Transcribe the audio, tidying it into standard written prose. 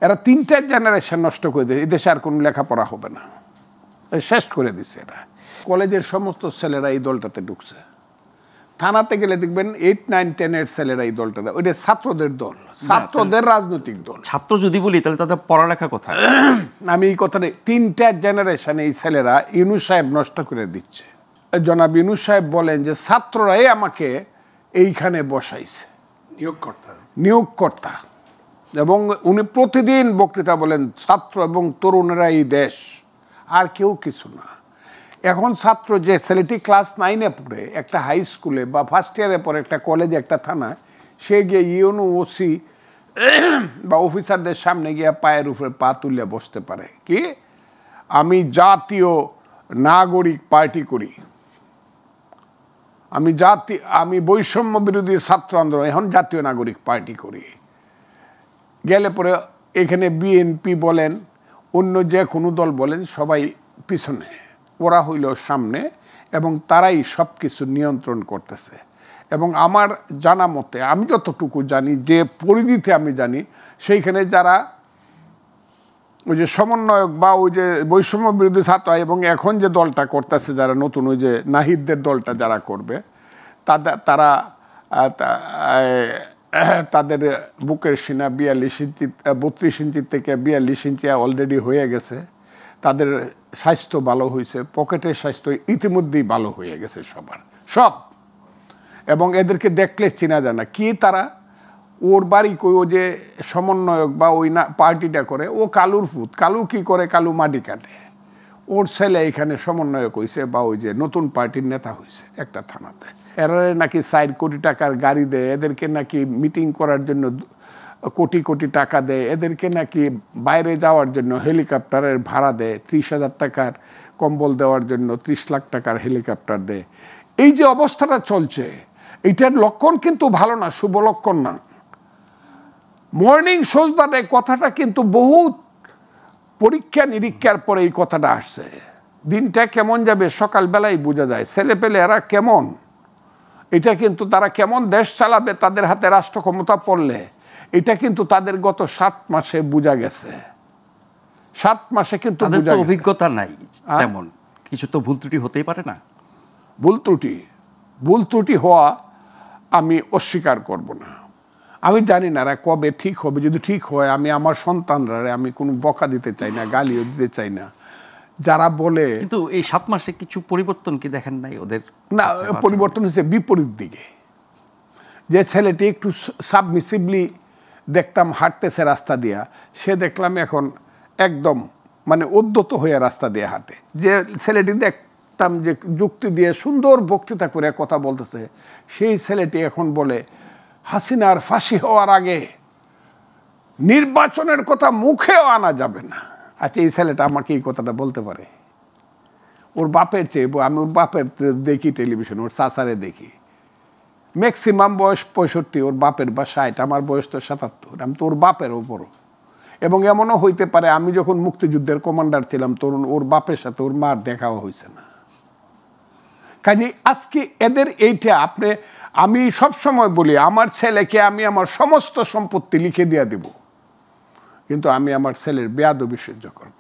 এরা 3টা জেনারেশন নষ্ট করে দিয়েছে, এদেশে আর কোনো লেখাপড়া হবে না, শেষ করে দিচ্ছে এরা। কলেজের সমস্ত ছেলেরা এই দলটাতে ঢুকছে। থানাতে গেলে দেখবেন 8, 9, 10 ছেলেরা এই দলটা দেয়, ওইটা ছাত্রদের দল, ছাত্রদের রাজনৈতিক দল। ছাত্র যদি বলি তাহলে তাদের পড়ালেখা কোথায়? আমি এই কথাটা 3টা জেনারেশনে এই ছেলেরা ইউনূস সাহেব নষ্ট করে দিচ্ছে। জনাব ইউনূস সাহেব বলেন যে ছাত্ররাই আমাকে এইখানে বসাইছে, নিয়োগকর্তা। এবং উনি প্রতিদিন বক্তৃতা বলেন ছাত্র এবং তরুণেরা এই দেশ, আর কেউ কিছু না। এখন ছাত্র যে ছেলেটি ক্লাস 9-এ পড়ে একটা হাই স্কুলে বা ফার্স্ট ইয়ারে পড়ে একটা কলেজে একটা থানায়, সে গিয়ে ইউনো ওসি বা অফিসারদের সামনে গিয়ে পায়ের উপরে পা তুলে বসতে পারে কি আমি জাতীয় নাগরিক পার্টি করি, আমি বৈষম্য বিরোধী ছাত্র আন্দোলন এখন জাতীয় নাগরিক পার্টি করি। গেলে পরে এখানে বিএনপি বলেন অন্য যে কোনো দল বলেন সবাই পিছনে, ওরা হইল সামনে, এবং তারাই সব কিছু নিয়ন্ত্রণ করতেছে। এবং আমার জানা মতে, আমি যতটুকু জানি, যে পরিধিতে আমি জানি, সেইখানে যারা ওই যে সমন্বয়ক বা ওই যে বৈষম্য বিরোধী ছাত্র এবং এখন যে দলটা করতেছে যারা নতুন, ওই যে নাহিদদের দলটা যারা করবে, তারা তাদের বুকের সিনা 42 ইঞ্চি 32 ইঞ্চি থেকে 42 ইঞ্চি অলরেডি হয়ে গেছে। তাদের স্বাস্থ্য ভালো হয়েছে, পকেটের স্বাস্থ্য ইতিমধ্যেই ভালো হয়ে গেছে সবার, সব। এবং এদেরকে দেখলে চেনা যায় না কি তারা। ওর বাড়ি কই, ও যে সমন্বয়ক বা ওই না পার্টিটা করে, ও কালুর ফুত। কালু কি করে? কালু মাটি কাটে। ওর ছেলে এখানে সমন্বয়ক হয়েছে বা ওই যে নতুন পার্টির নেতা হয়েছে একটা থানাতে। এরা নাকি 4 কোটি টাকার গাড়ি দেয়, এদেরকে নাকি মিটিং করার জন্য কোটি কোটি টাকা দেয়, এদেরকে নাকি বাইরে যাওয়ার জন্য হেলিকপ্টারের ভাড়া দেয়, 30,000 টাকার কম্বল দেওয়ার জন্য 30 লাখ টাকার হেলিকপ্টার দেয়। এই যে অবস্থাটা চলছে, এইটার লক্ষণ কিন্তু ভালো না, শুভ লক্ষণ না। মর্নিং সোজদার কথাটা কিন্তু বহুত পরীক্ষা নিরীক্ষার পরে এই কথাটা আসছে। দিনটা কেমন যাবে সকালবেলায় বোঝা যায়। ছেলেপেলে এরা কেমন, এটা কিন্তু তারা কেমন দেশ চালাবে তাদের হাতে রাষ্ট্র ক্ষমতা পড়লে, এটা কিন্তু তাদের গত 7 মাসে বোঝা গেছে। 7 মাসে কিন্তু অভিজ্ঞতা নাই তেমন কিছু, তো ভুল ত্রুটি হতেই পারে না। ভুল ত্রুটি হওয়া আমি অস্বীকার করব না। আমি জানি না এরা কবে ঠিক হবে। যদি ঠিক হয়, আমি আমার সন্তানরা আমি কোনো বকা দিতে চাই না, গালিও দিতে চাই না। যারা বলে কিন্তু এই 7 মাসে কিছু পরিবর্তন কি দেখেন নাই ওদের? না, পরিবর্তন হয়েছে বিপরীত দিকে। যে ছেলেটি একটু সাবমিসিভলি দেখতাম হাঁটতেছে রাস্তা দিয়া, সে দেখলাম এখন একদম মানে উদ্যত হয়ে রাস্তা দিয়ে হাঁটে। যে ছেলেটি দেখতাম যে যুক্তি দিয়ে সুন্দর বক্তৃতা করে কথা বলতেছে, সেই ছেলেটি এখন বলে হাসিনার ফাঁসি হওয়ার আগে নির্বাচনের কথা মুখেও আনা যাবে না। আচ্ছা, এই ছেলেটা আমাকে এই কথাটা বলতে পারে? ওর বাপের চেয়ে আমি ওর বাপের দেখি টেলিভিশন, ওর চাচারে দেখি, ম্যাক্সিমাম বয়স 65, ওর বাপের বা 60, আমার বয়স তো 77, আমি তো ওর বাপের ওপরও। এবং এমনও হইতে পারে আমি যখন মুক্তিযুদ্ধের কমান্ডার ছিলাম তরুণ, ওর বাপের সাথে ওর মার দেখাও হয়েছে না। কাজে আজকে এদের এইটা আমি সবসময় বলি, আমার ছেলেকে আমি আমার সমস্ত সম্পত্তি লিখে দিয়ে দেব, কিন্তু আমি আমার ছেলের বেয়াদবি সহ্য করব।